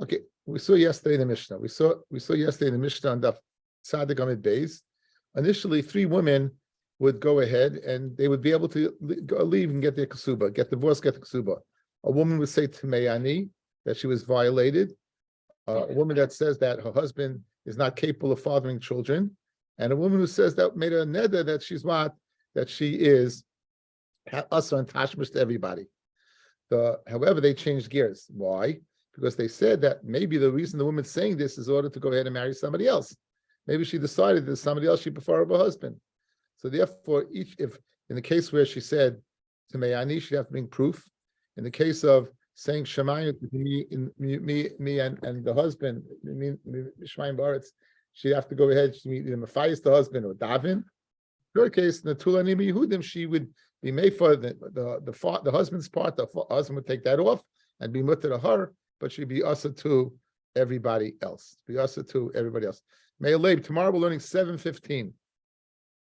Okay, we saw yesterday in the Mishnah. We saw yesterday in the Mishnah on Daf Tzadik Amid Beis. Initially, 3 women would go ahead and they would be able to leave and get their ksuba, get divorced, get the ksuba. A woman would say to Meyani that she was violated. A woman that says that her husband is not capable of fathering children, and a woman who says that made a neder that she's what, that she is also and tashmish to everybody. However, they changed gears. Why? Because they said that maybe the reason the woman's saying this is in order to go ahead and marry somebody else. Maybe she decided that somebody else she prefer over her husband. So therefore, if in the case where she said to Meyani, she'd have to bring proof. In the case of saying Shemayim to me and the husband, Shemayim Baretz, she'd have to go ahead to meet Matthias, the husband, or Davin. Third case, Natula Nimi Yehudim, she would be made for the husband's part. The husband would take that off and be mutter to her, but she'd be usher to everybody else. May Leib, tomorrow we're learning 7:15.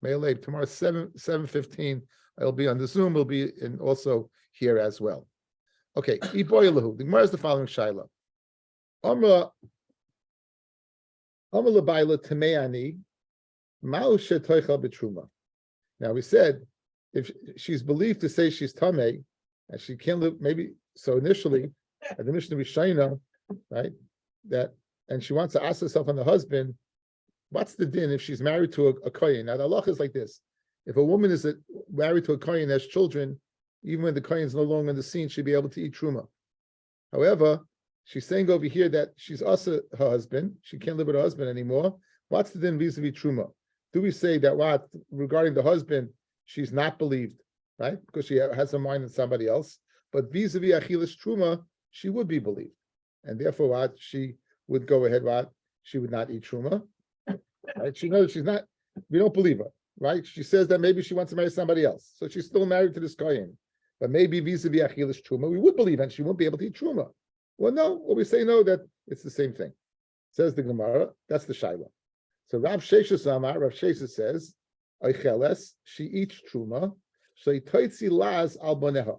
May Leib, tomorrow 7:15. I'll be on the Zoom. We'll be also here as well. Okay, Iboyalahu. The Gemara is the following shaila. Amra Labaila Tameani Ma'u Shetoicha B'Truma. Now we said if she's believed to say she's Tameh and she can't live, maybe so initially at the Mishnah Rishayna, right? That and she wants to ask herself on the husband, what's the din if she's married to a kohen? Now the halacha is like this: if a woman is married to a kohen and has children, even when the kohen is no longer in the scene, she'd be able to eat truma. However, she's saying over here that she's also her husband; she can't live with her husband anymore. What's the din vis-a-vis truma? Do we say that what regarding the husband, she's not believed, right? Because she has her mind in somebody else. But vis-a-vis achilas truma, she would be believed, and therefore what she would go ahead what she would not eat truma. Right? She knows she's not. We don't believe her, right? She says that maybe she wants to marry somebody else, so she's still married to this kohen. But maybe vis-a-vis achilas truma, we would believe, and she won't be able to eat truma. Well, no. Well, we say no, that it's the same thing. Says the Gemara. That's the shaila. So Rav Sheshes Amar, Rav Sheshes says, "Oicheles, she eats truma, so he toitzi laz al boneha,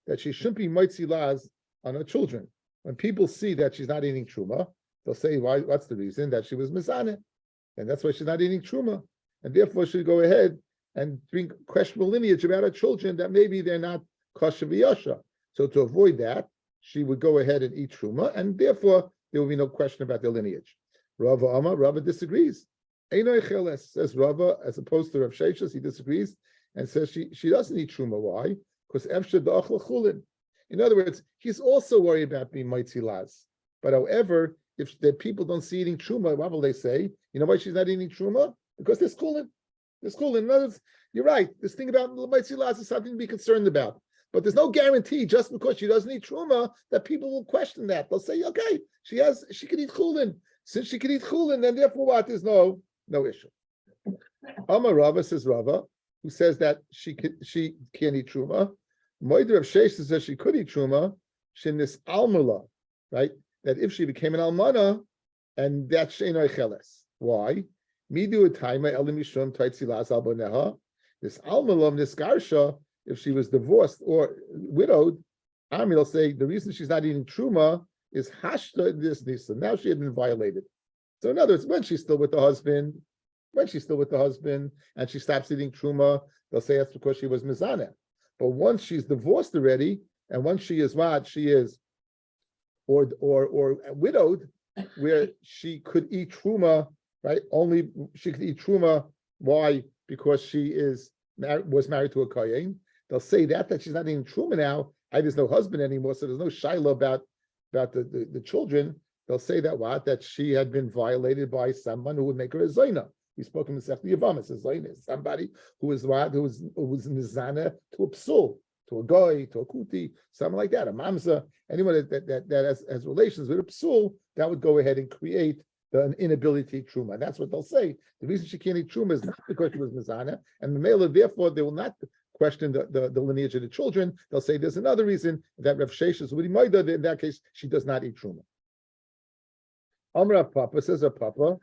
that she shouldn't be moitzi laz on her children. When people see that she's not eating truma, they'll say, "Why? What's the reason that she was mizaneh? And that's why she's not eating truma, and therefore she'll go ahead and bring questionable lineage about her children that maybe they're not kosher v'yasha. So to avoid that, she would go ahead and eat truma, and therefore there will be no question about their lineage." Rava Amar, Rava disagrees. Eino Echeles, says Rava, as opposed to Rav Sheshes, he disagrees and says she doesn't eat truma. Why? Because Efshe da'achla chulin. In other words, he's also worried about being mitzi laz. But however, if the people don't see eating truma, what will they say? You know why she's not eating truma? Because there's chulin. There's chulin. In other words, you're right. This thing about mitzi laz is something to be concerned about. But there's no guarantee just because she doesn't eat truma that people will question that. They'll say, okay, she can eat chulin. Since she can eat chulin, then therefore what? There's no issue. Amar Rava, says Rava, who says that she can't eat truma. Moeder of Sheshes says she could eat truma. Shenis almula, right? That if she became an almana, and that's she'enoi cheles. Why? Midu etaima elim mishum taitzi las al boneha. This almula nisgarsha, if she was divorced or widowed, Ami will say the reason she's not eating truma is hashta this nisa. Now she had been violated. So in other words, when she's still with the husband, and she stops eating truma, they'll say that's because she was mizaneh. But once she's divorced already, and once she is what she is, or widowed, where she could eat truma, right? Only she could eat truma. Why? Because she was married to a kohen. They'll say that she's not eating truma now. There's no husband anymore, so there's no shaila about the children. They'll say that she had been violated by someone who would make her a zayna. We spoke in the Sefti Yavam. It's a zayna, somebody who was mizana to a psul, to a goy, to a kuti, something like that, a mamza. Anyone that has relations with a psul, that would go ahead and create an inability to eat truma. And that's what they'll say. The reason she can't eat truma is not because she was mizana, and the male, therefore, they will not question the lineage of the children. They'll say there's another reason that Rav Sheshes would be in that case she does not eat truma. Amar Papa, says Rav Papa,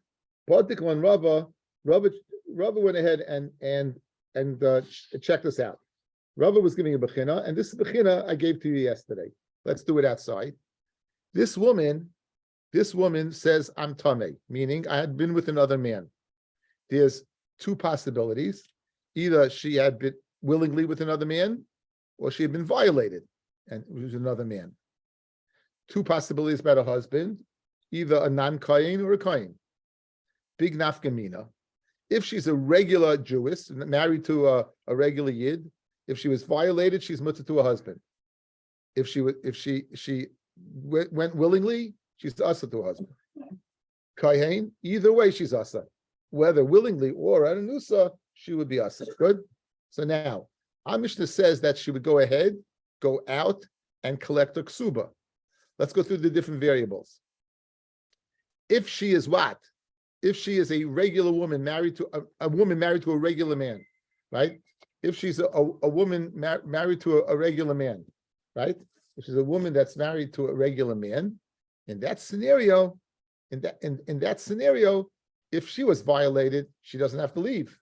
Ba'atiklan Rava went ahead and checked this out. Rava was giving a bechina, and this bechina I gave to you yesterday. Let's do it outside. This woman says, I'm Tameh, meaning I had been with another man. There's two possibilities. Either she had been willingly with another man, or she had been violated and it was another man. Two possibilities about a husband, either a non-Kayin or a Kayin. Big nafkamina. If she's a regular Jewess, married to a regular Yid, if she was violated, she's mutter to a husband. If she went willingly, she's asa to a husband. Kayin, either way, she's asa. Whether willingly or ananusa, she would be asa. Good? So now, our Mishnah says that she would go ahead, go out, and collect a ksuba. Let's go through the different variables. If she is what? If she is a regular woman married to a woman married to a regular man, right? If she's a woman married to a regular man, right? If she's a woman that's married to a regular man, in that scenario, if she was violated, she doesn't have to leave.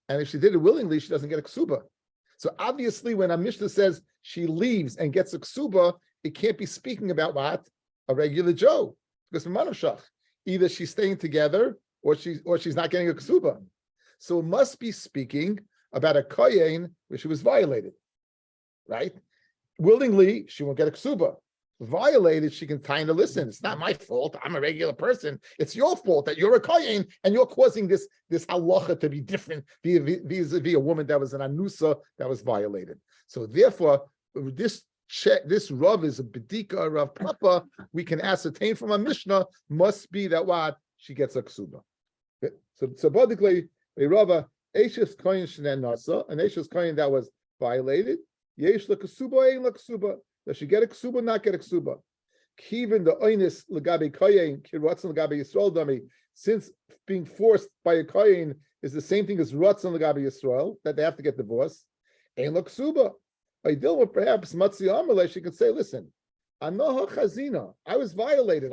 And if she did it willingly, she doesn't get a ksuba. So obviously, when a Mishnah says she leaves and gets a ksuba, it can't be speaking about what? A regular Joe. Because either she's staying together or she's not getting a ksuba. So it must be speaking about a kohen where she was violated, right? Willingly, she won't get a ksuba. Violated, she can kind of listen. It's not my fault. I'm a regular person. It's your fault that you're a kohen and you're causing this halacha to be different vis-a-vis a woman that was an anusa that was violated. So therefore, this Rav is a bedika Rav Papa. We can ascertain from a Mishnah must be that what she gets a ksuba. So basically, a Rava Eishes kohen shenen nasa, an Eishes kohen that was violated. Yesh la ksuba, ein la ksuba. Does she get a ksuba, not get a ksuba? Even the oinis legabe kohen kiratzon legabe Yisrael dami. Since being forced by a kohen is the same thing as ratzon legabe Yisrael, that they have to get divorced. Ein la ksuba. I deal with perhaps Matzi Amalei, she could say, listen, Anoha Chazina, I was violated.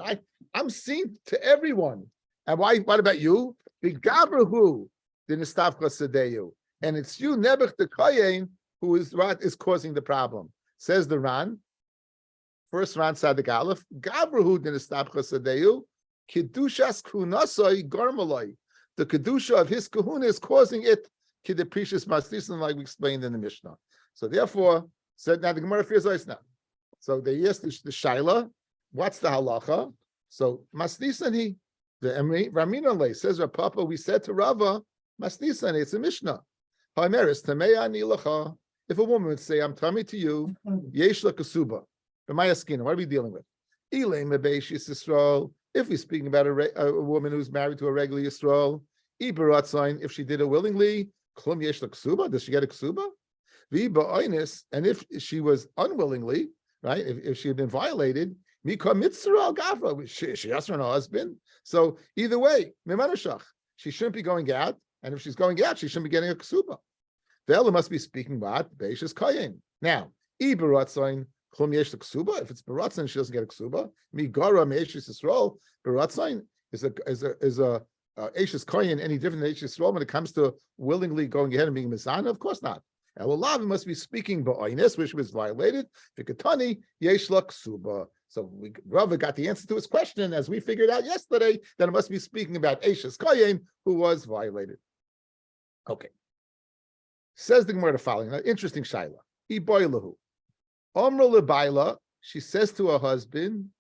I'm seen to everyone. And why? What about you? Bigabrahu Dinistavka Sadeyu. And it's you, Nebuch the Kohen, who is causing the problem. Says the Ran, first Ran Sadik Aleph, Gabrahu Dinistavka Sadeyu, Kedushas Kunasai Garmalai. The Kedusha of his kahuna is causing it, Kideprecious Maslisan, like we explained in the Mishnah. So therefore, said now the Gemara fears ice now. So they asked the Shaila, what's the halacha? So Maslisan the Ramina lay says Rav Papa, we said to Rava, Maslisan, it's a Mishnah. Haimeris Tameya Nilacha. If a woman would say, I'm tummy to you, Yesh la Kasuba. What are we dealing with? If we're speaking about a woman who's married to a regular Yisrael, if she did it willingly, Klum Yesh la Kasuba, does she get a Kasuba? And if she was unwillingly, right, if she had been violated, she asked her husband. So either way, she shouldn't be going out, and if she's going out, she shouldn't be getting a ksuba. The Ella must be speaking about Beishas Kayin. Now, if it's Baratzin, she doesn't get a ksuba. Migara Meishis Yisrael, Baratzin is a Eishas Kayin any different than Eishas Yisrael when it comes to willingly going ahead and being Mizana? Of course not. Elulav must be speaking ba'oines, which was violated. Vikatani yesh la ksuba. So Rava got the answer to his question, as we figured out yesterday, that it must be speaking about Eishes Kayin, who was violated. Okay. Says the Gemara the following. Now, interesting shaila. Iboilahu. Omra lebaila. She says to her husband,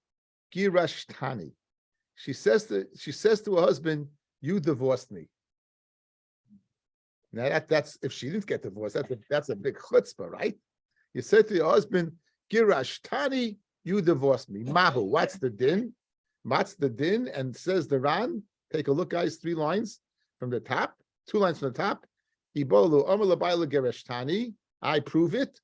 Girashtani. She says to her husband, you divorced me. Now that's if she didn't get divorced, that's a big chutzpah, right? You said to your husband, Girashtani, you divorced me. Mahu, what's the din? What's the din? And says the Ran, take a look, guys, 3 lines from the top, 2 lines from the top. Ibolu, Amar Labayla Girashtani, I prove it.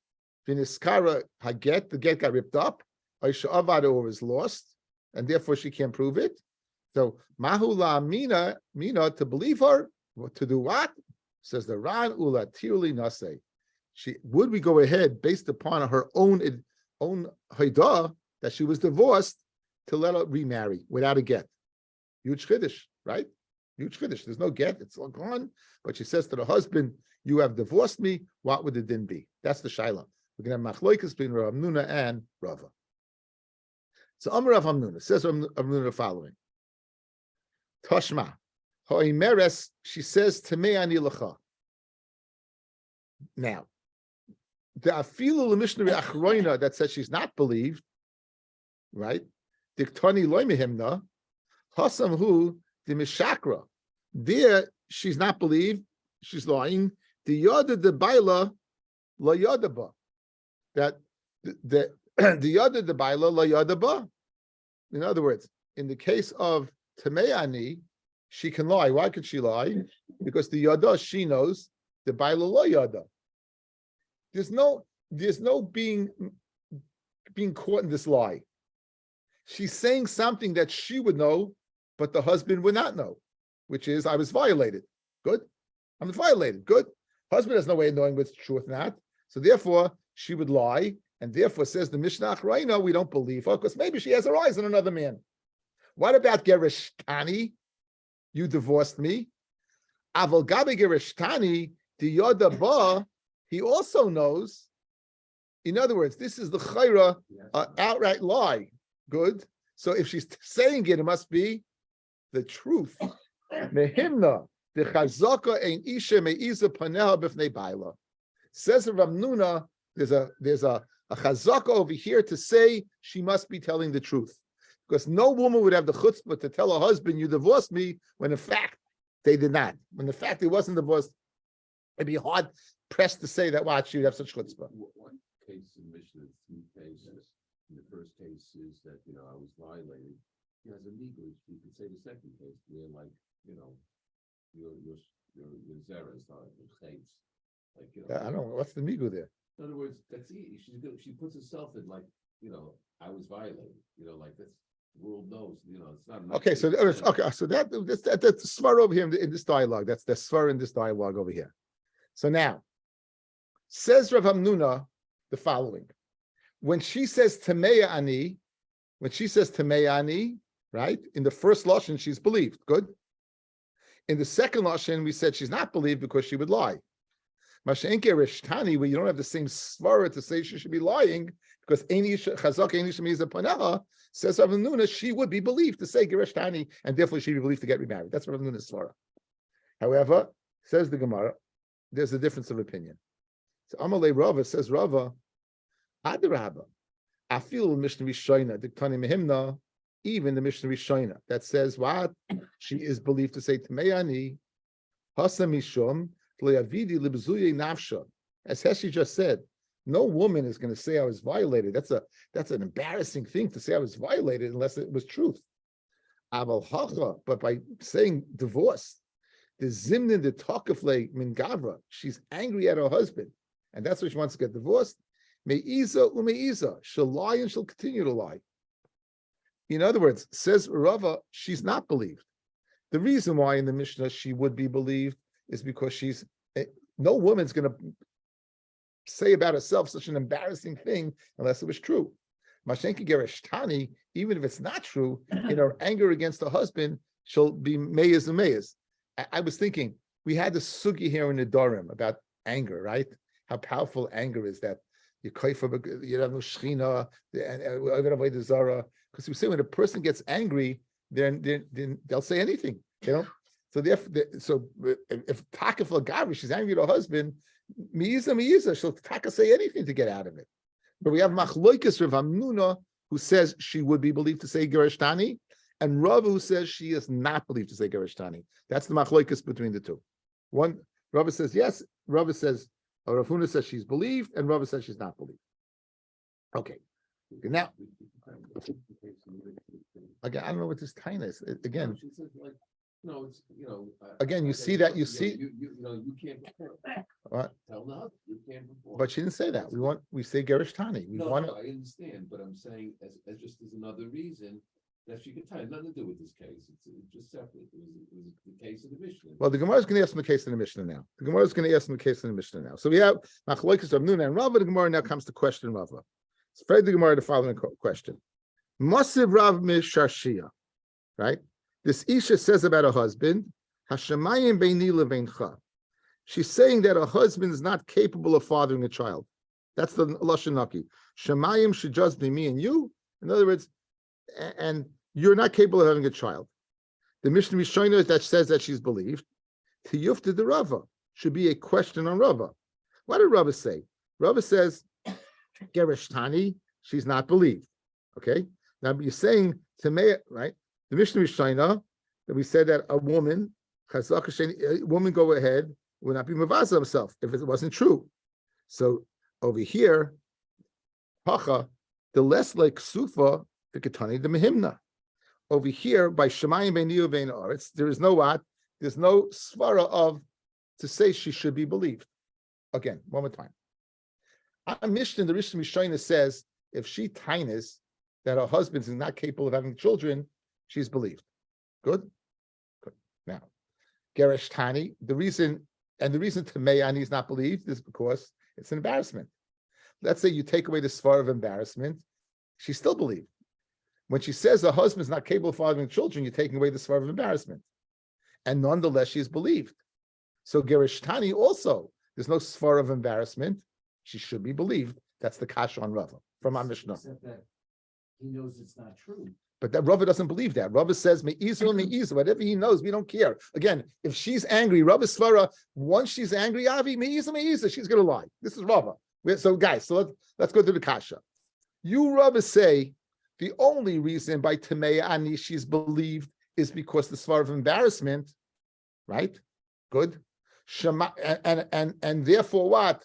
Viniskara Haget, the get got ripped up. Aisha Avada was lost, and therefore she can't prove it. So Mahu la Mina, to believe her, to do what? Says the Ran Ula Tirli Nase. Would we go ahead based upon her own haidah that she was divorced to let her remarry without a get? Huge chiddush, right? Huge chiddush. There's no get; it's all gone. But she says to the husband, "You have divorced me. What would the din be?" That's the shaila. We're gonna have machloikas between Rav Nuna and Rava. So Amar Rav Hamnuna says Rav Hamnuna the following. Toshma, Hoimeres, she says to me ani lecha. Now, the afilu l'mishnari achroina that says she's not believed, right? Diktani loy mehimna, hasam hu the mishakra. There, she's not believed, she's lying. The yada the baila la yadaba. That the yada the baila la yadaba. In other words, in the case of Tameani, she can lie. Why could she lie? Because the yada she knows, the baila la yada. There's no being caught in this lie. She's saying something that she would know, but the husband would not know, which is I was violated. Good. I'm violated. Good. Husband has no way of knowing what's true or not. So therefore, she would lie, and therefore says the Mishnah Achrayna, we don't believe her, because maybe she has her eyes on another man. What about Gerishtani? You divorced me. Aval Gabi Gerishtani, the Yoda Ba, he also knows. In other words, this is the Chayra outright lie. Good. So if she's saying it, it must be the truth. Mehimna, the Chazaka ein isha meiza paneha b'fnei baila. Says Rav Hamnuna, there's a Chazaka over here to say she must be telling the truth. Because no woman would have the chutzpah to tell her husband, you divorced me, when in fact they did not. When in fact he wasn't divorced, it'd be hard pressed to say that, watch, you'd have such chutzpah. One case in Mishnah, two cases. In the first case is that, I was violated. He has a legal, you could say the second case, where your zera is not chates. I don't know, what's the migu there? In other words, that's easy. She puts herself in I was violated. That's the world knows. It's not. Okay, so that's svar over here in this dialogue. That's the svar in this dialogue over here. So now, says Rav Hamnuna the following: when she says Tameya ani, right? In the first lashon, she's believed. Good. In the second lashon, we said she's not believed because she would lie. Mashenke Rishtani, where you don't have the same svara to say she should be lying, because Chazak Einish Miza Paneha says Rav Hamnuna, she would be believed to say Gerishtani, and therefore she'd be believed to get remarried. That's Rav Hamnuna's svara. However, says the Gemara, there's a difference of opinion. So Amalei Rava says Rava, Adarabba, Afil Mishnah Rishoina, Diktani Mehimna, even the Mishnah Rishoina that says what she is believed to say Tameyani, Hasa Mishum. As Heshi just said, no woman is going to say I was violated. That's an embarrassing thing to say I was violated unless it was truth. But by saying divorce, the zimnin the takafle min gavra, she's angry at her husband, and that's why she wants to get divorced. Me'iza ume'iza, she'll lie and she'll continue to lie. In other words, says Rava, she's not believed. The reason why in the Mishnah she would be believed is because no woman's going to say about herself such an embarrassing thing unless it was true. Mashenki Gerishtani, even if it's not true, in her anger against her husband, she'll be meyes and meyes. I was thinking, we had the sugi here in Nedarim about anger, right? How powerful anger is, that you have no shechina, because we say when a person gets angry, then they'll say anything, So if Takaf Lagavi, she's angry at her husband, Mi'iza, she'll Taka say anything to get out of it. But we have Machloikis Rav Hamnuna, who says she would be believed to say Gerishtani, and Rav who says she is not believed to say Gerishtani. That's the Machloikis between the two. One, Rav says yes, Rav says, or Rav Huna says she's believed, and Rav says she's not believed. Okay. Now, again, I don't know what this time is. Again, again, you see that you can't what? Tell no, you can't perform. But she didn't say that. We say Gerishtani. I understand, but I'm saying as just as another reason that she could tell. Nothing to do with this case. It's just separate. It was the case of the Mishnah. Well, the Gemara is going to ask him the case in the Mishnah now. The case in the Mishnah now. So we have Machloikis Rav Hamnuna and Rava. The Gemara now comes to question Rava. It's afraid the Gemara the following question. Masiv Rav Misharshia, right? This Isha says about her husband, Hashemayim beini leveincha. She's saying that her husband is not capable of fathering a child. That's the Lashon Naki. Shemayim should just be me and you. In other words, and you're not capable of having a child. The Mishnah Mishnah that says that she's believed. Tiyufta the Rava should be a question on Rava. What did Rava say? Rava says, Gerishtani, she's not believed. Okay. Now you're saying to me, right? The Mishnah Mishnah that we said that a woman go ahead would not be mavaza himself if it wasn't true. So over here, pacha, the less like sufa, the ketani, the mehimna. Over here, by Shemayim Beiniu Bein Aretz, there is no what? There's no svara of to say she should be believed. Again, one more time. Our Mishnah, the Rishon Mishnah says, if she tainas that her husband is not capable of having children, she's believed. Good? Good. Now, Geresh Tani, the reason Tameyani is not believed is because it's an embarrassment. Let's say you take away the svara of embarrassment, she's still believed. When she says her husband's not capable of fathering children, you're taking away the svara of embarrassment. And nonetheless, she's believed. So Geresh Tani also, there's no svara of embarrassment. She should be believed. That's the kasha on Rava from our Mishnah. Except that he knows it's not true. But that Rava doesn't believe that. Rava says, me'izu, whatever he knows, we don't care. Again, if she's angry, Rava svara, once she's angry, Avi, me'izu, she's going to lie. This is Rava. So guys, let's go to the kasha. You, Rava, say, the only reason by Tamei Ani she's believed is because the svara of embarrassment, right? Good. Shema, and therefore what?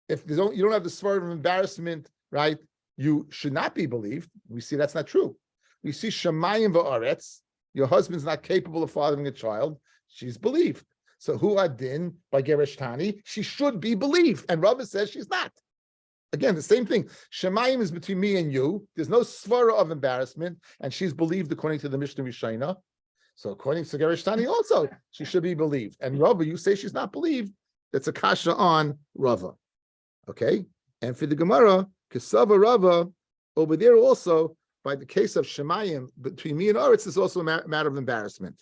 If you don't have the svara of embarrassment, right? You should not be believed. We see that's not true. We see Shemayim va'aretz, your husband's not capable of fathering a child. She's believed. So who adin by Geresh Tani? She should be believed, and Rabbi says she's not. Again, the same thing. Shemayim is between me and you. There's no svara of embarrassment, and she's believed according to the Mishnah Mishnah. So according to Geresh Tani also, she should be believed. And Rabbi, you say she's not believed. That's a kasha on Rava. Okay? And for the Gemara, Kesava Rava, over there also, by the case of Shemayim, between me and Aretz, is also a matter of embarrassment.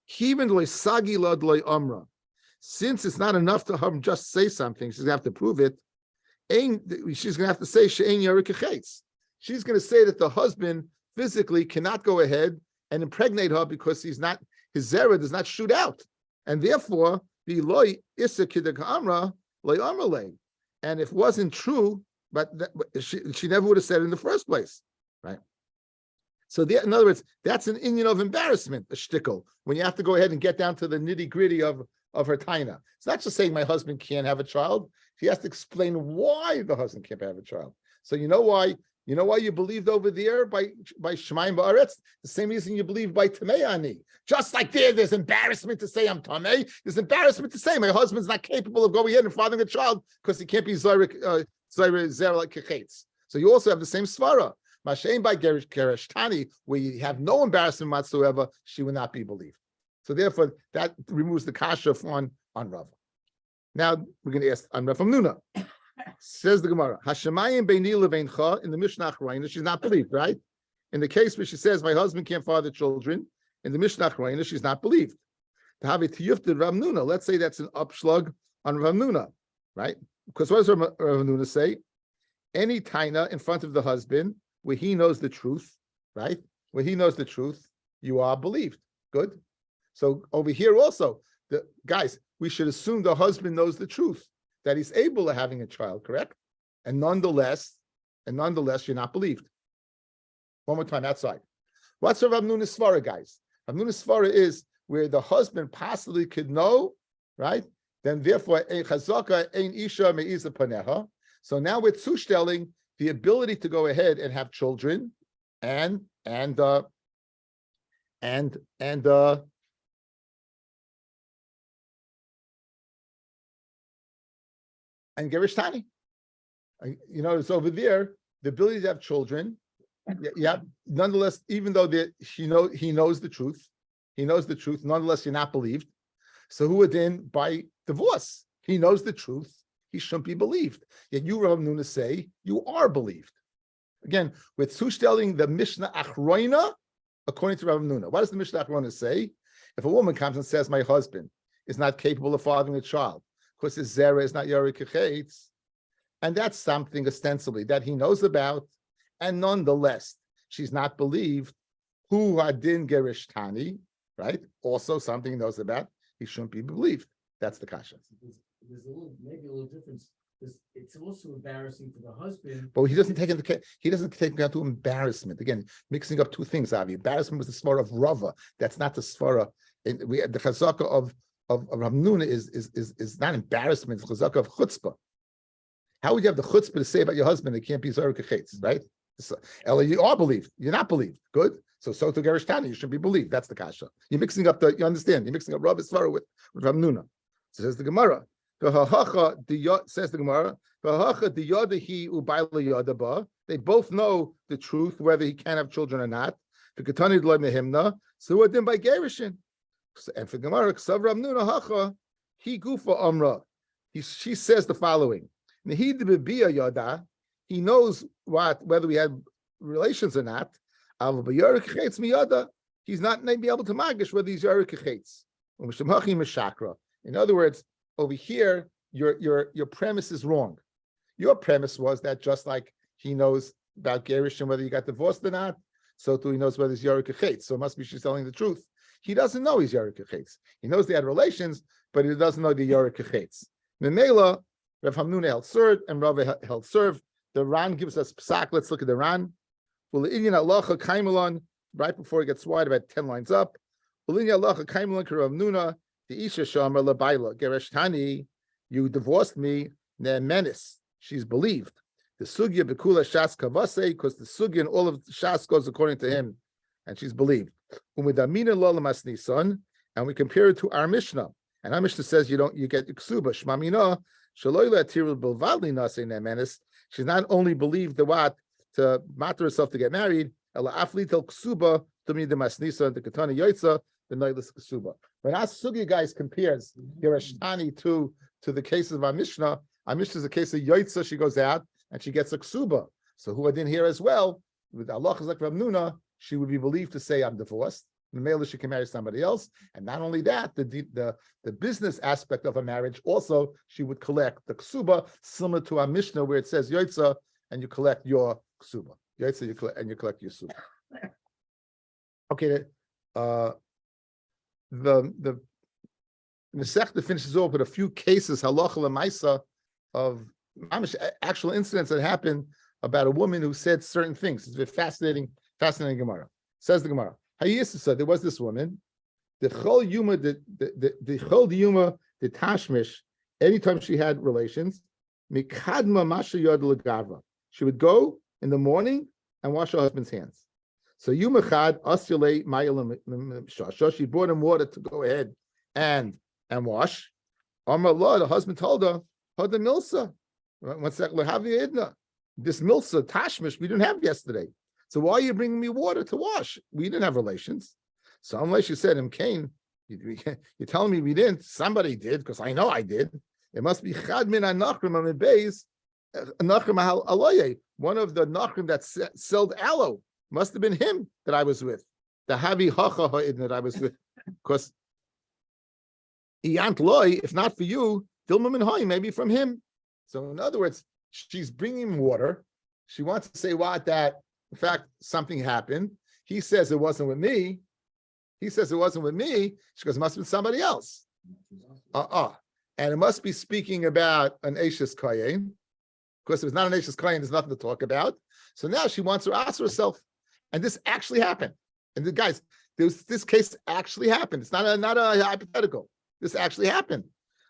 Since it's not enough to have just say something, she's going to have to prove it. She's going to have to say she'ein yarek chetz. She's going to say that the husband physically cannot go ahead and impregnate her because his zera does not shoot out, and therefore the loy issa kidak amra loy amrle. And if it wasn't true, but she never would have said it in the first place, right? So in other words, that's an inyan of embarrassment, a shtickle, when you have to go ahead and get down to the nitty gritty of her taina. It's not just saying my husband can't have a child. She has to explain why the husband can't have a child. So you know why you believed over there by Shemayim Ba'aretz? The same reason you believe by Tamei Ani. Just like there's embarrassment to say I'm Tamei, there's embarrassment to say my husband's not capable of going ahead and fathering a child because he can't be Zera like Kechetz. So you also have the same svara. Mashein by Geresh Tani, where you have no embarrassment whatsoever, she will not be believed. So therefore, that removes the kasha on Rava. Now we're going to ask on Rav Nuna. Says the Gemara, Hashemayim beini leveincha, in the Mishnah Achrayna, she's not believed, right? In the case where she says, my husband can't father children, in the Mishnah Achrayna, she's not believed. To have a tiyufta Rav Nuna, let's say that's an upslug on Rav Nuna, right? Because what does Rav Nuna say? Any taina in front of the husband, where he knows the truth, right? Where he knows the truth, you are believed. Good. So over here also, guys, we should assume the husband knows the truth, that he's able of having a child, correct? And nonetheless, you're not believed. One more time, outside. What's Rav Nuna's svara, guys? Rav Nuna's svara is where the husband possibly could know, right? Then therefore, ein chazaka ein isha me'iza paneha. So now we're zustelling the ability to go ahead and have children, and Geresh Tani. It's over there, the ability to have children. Yeah. Nonetheless, even though he knows the truth, nonetheless, you're not believed. So who would then by divorce? He knows the truth. He shouldn't be believed. Yet you, Rav Nuna, say you are believed. Again, we're zustelling the Mishnah Achrayna according to Rav Nuna. What does the Mishnah Achrayna say? If a woman comes and says, my husband is not capable of fathering a child, because his zera is not yarek chetz, and that's something ostensibly that he knows about, and nonetheless, she's not believed. Who hadin gerish tani, right? Also something he knows about. He shouldn't be believed. That's the kasha. There's maybe a little difference. It's also embarrassing for the husband. But he doesn't take into embarrassment. Again, mixing up two things, Avi. Embarrassment was the svara of Rava. That's not the svara. The chazaka of Ramnuna is not embarrassment, it's chazaka of chutzpah. How would you have the chutzpah to say about your husband? It can't be zarek chetz, right? So, Ella, you are believed. You're not believed. Good. So to Gerish Tani, you should be believed. That's the kasha. You're mixing up you understand? You're mixing up Rabbi's svara with Ramnuna. So says the Gemara. Says the Gemara, they both know the truth, whether he can have children or not. So what then by Gerishin? And for Gemara, he gufa amra. She says the following: he knows whether we had relations or not. He's not maybe able to magish whether he's yarik chetz. In other words, over here, your premise is wrong. Your premise was that just like he knows about Gerish and whether you got divorced or not, so too he knows whether he's Yarek Chetz. So it must be she's telling the truth. He doesn't know he's Yarek Chetz. He knows they had relations, but he doesn't know the Yarek Chetz. Memela, Rav Hamnuna held serve and Rav held serve. The Ran gives us psak. Let's look at the Ran. Right before he gets wide, about 10 lines up. The Isha Shamar Labaila, Gereshtani, you divorced me, Menace. She's believed. The Sugya Bekula Shas Kavase, because the Sugya and all of Shas goes according to him, and she's believed. Umidamina Lolamas Nisan, and we compare it to our Mishnah. And our Mishnah says you get Iksuba, Shmamina, Shaloila Tirul Bilvadli Nase Menace. She's not only believed the what to matter herself to get married, Ela Afli Tel Ksuba, Tumid Masnisa, the Katana Yaitza, the Noilis Ksuba. When our Sugya guys compares Gereshtani to the cases of our Mishnah is a case of Yaitza, she goes out and she gets a Ksuba. So who I didn't hear as well, with Allah like Ramnuna, she would be believed to say I'm divorced. The male she can marry somebody else. And not only that, the business aspect of a marriage, also she would collect the Ksuba, similar to our Mishnah where it says Yaitza and you collect your Ksuba. Yaitza you collect your Ksuba. Okay, the Masechta finishes off with a few cases halacha lemaisa of actual incidents that happened about a woman who said certain things. It's a fascinating Gemara. Says the Gemara, there was this woman, the chol yuma the tashmish. Anytime she had relations, mikadma masha yod legava. She would go in the morning and wash her husband's hands. So Yumachad Asyale Mayalam Shasha, she brought him water to go ahead and wash. Amar Allah, the husband told her, Hada Milsa. This Milsa, Tashmish, we didn't have yesterday. So why are you bringing me water to wash? We didn't have relations. So unless you said, Cain, you're telling me we didn't, somebody did, because I know I did. It must be Chad min Nachrim Amid Beis, Nachrim Aloye, one of the Nachrim that sold aloe. Must have been him that I was with. The Havi Hacha Ha'idn that I was with. Because Iyant Loi, if not for you, Dilma Minhoi, maybe from him. So in other words, she's bringing water. She wants to say that, in fact, something happened. He says it wasn't with me. She goes, it must have been somebody else. And it must be speaking about an Eishes Kayin. Of course, if it's not an Eishes Kayin, there's nothing to talk about. So now she wants to ask herself. And this actually happened. And the guys, this case actually happened. It's not a hypothetical. This actually happened.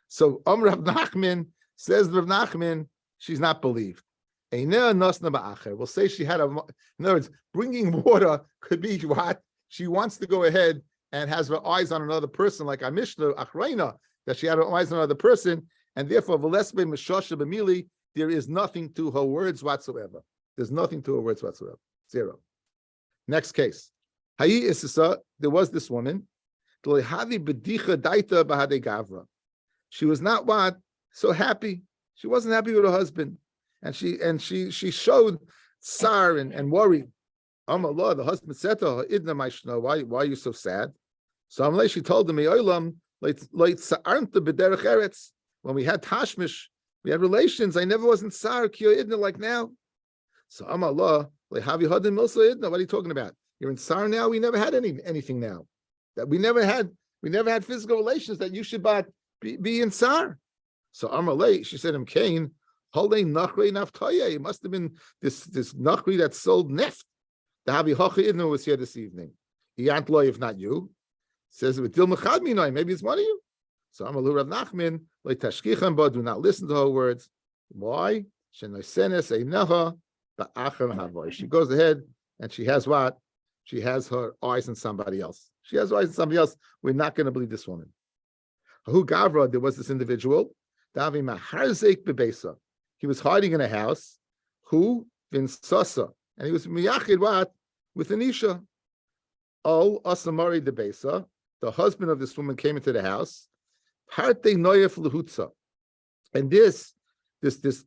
So Rav Nachman says, Rav Nachman, she's not believed. We'll say she had in other words, bringing water could be what? She wants to go ahead and has her eyes on another person, like our Mishnah, Achreina, that she had her eyes on another person, and therefore, there is nothing to her words whatsoever. There's nothing to her words whatsoever. Zero. Next case. There was this woman. She was not so happy. She wasn't happy with her husband. And she showed tsar and worry. Allah, the husband said to her, why are you so sad? So she told him, when we had tashmish, we had relations, I never wasn't tsar, like now. So Allah, Like, what are you talking about? You're in Tsar now. We never had anything now. That we never had physical relations. That you should be in Tsar. So Amalei, she said, Cain, it must have been this Nachri that sold neft. The Havi Hochi Idno was here this evening. If not you, says with Dil Mechad Minoi, maybe it's one of you. So Amalu Rav Nachman, like Tashkichan Ba, do not listen to her words. Why? She goes ahead and she has what? She has her eyes on somebody else. She has eyes on somebody else. We're not going to believe this woman. Who Gavra? There was this individual. He was hiding in a house. Who? Vinsasa. And he was miyachid what? With an isha. Oh, Asamari de Besa. The husband of this woman came into the house. Parte noyef lehutza. And this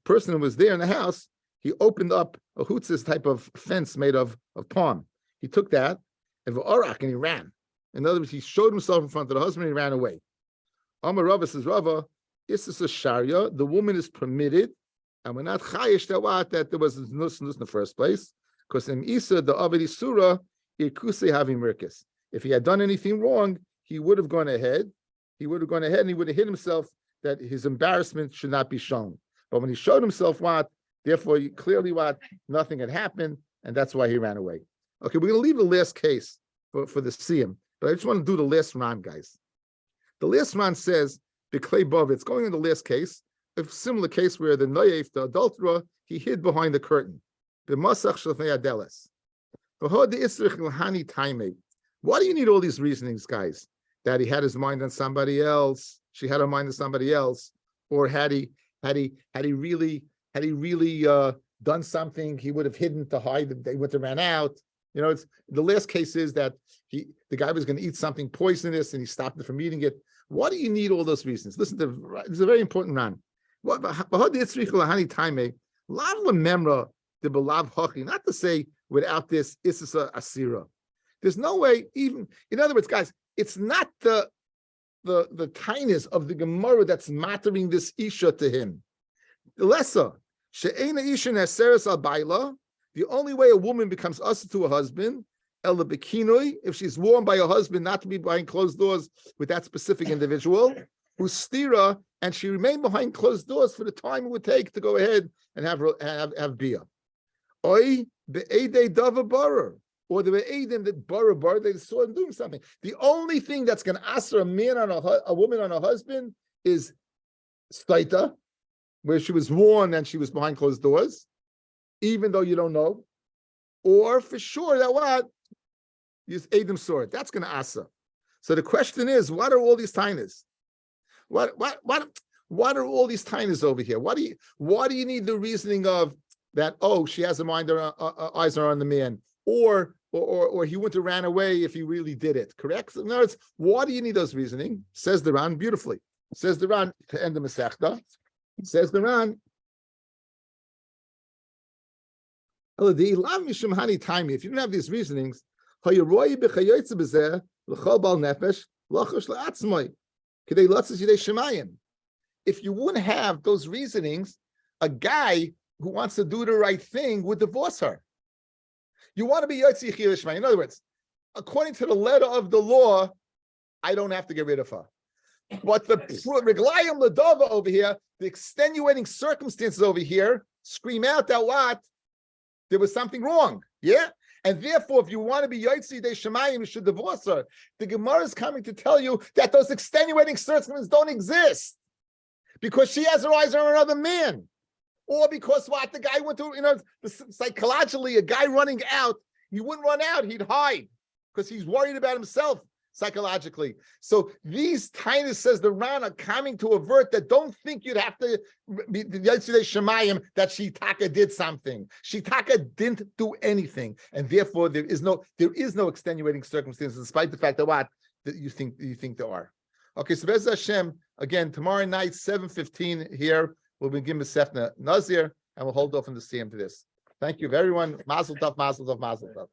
person who was there in the house, he opened up a hutzis type of fence made of palm. He took that and he ran. In other words, he showed himself in front of the husband and he ran away. Amar Rava says, Rava, this is a sharia. The woman is permitted, and we're not chayish that there was nus in the first place, because in Isa the Avedi Surah Irkuse having mirkis. If he had done anything wrong, he would have gone ahead. He would have hit himself that his embarrassment should not be shown. But when he showed himself therefore clearly nothing had happened, and that's why he ran away. Okay, we're going to leave the last case for the Siyam, but I just want to do the last round, guys. The last round says, it's going in the last case, a similar case where the Noyef, the adulterer, he hid behind the curtain. Why do you need all these reasonings, guys? That he had his mind on somebody else, she had her mind on somebody else, or had he really done something, he would have hidden to hide. They would have ran out. It's the last case is that the guy was going to eat something poisonous and he stopped it from eating it. Why do you need all those reasons? Listen to this is a very important run. Not to say without this Issa Asira. There's no way, even in other words, guys, it's not the kindness of the Gemara that's mattering this Isha to him. The lesser, She'ena Isha Neseres al Baila, the only way a woman becomes usher to a husband, Ela Bekinoi, if she's warned by her husband not to be behind closed doors with that specific individual, who's stira, and she remained behind closed doors for the time it would take to go ahead and have bia. Oi be'edei dava barer, or the be'edim that barer, they saw him doing something. The only thing that's going to answer a woman on a husband is staita, where she was warned and she was behind closed doors, even though you don't know, or for sure that you Adam saw it. That's going to asa. So the question is, what are all these tainas? What are all these tainas over here? Why do you need the reasoning of that? Oh, she has a mind, her eyes are on the man, or he wouldn't have ran away if he really did it. Correct? So in other words, why do you need those reasoning? Says the Ran beautifully. Says the Ran to end the Masechta. Says the Ran. If you don't have these reasonings, if you wouldn't have those reasonings, a guy who wants to do the right thing would divorce her. You want to be Yotzi Chiyushma. In other words, according to the letter of the law, I don't have to get rid of her. But the Reglayim Ladova over here, the extenuating circumstances over here, scream out that there was something wrong. Yeah? And therefore, if you want to be Yotzi De Shemayim, you should divorce her. The Gemara is coming to tell you that those extenuating circumstances don't exist. Because she has her eyes on another man. Or because the guy went to, psychologically, a guy running out, he wouldn't run out, he'd hide. Because he's worried about himself psychologically. So these tainas, says the Ran, are coming to avert that. Don't think you'd have to be Yotzi Shemayim that Shitaka did something. Shitaka didn't do anything, and therefore there is no extenuating circumstances, despite the fact that you think there are. Okay, so Bez Hashem again tomorrow night 7:15 here we'll begin with Sefna Nazir, and we'll hold off on the CM to this. Thank you, everyone. Mazel tov, mazel tov, mazel tov.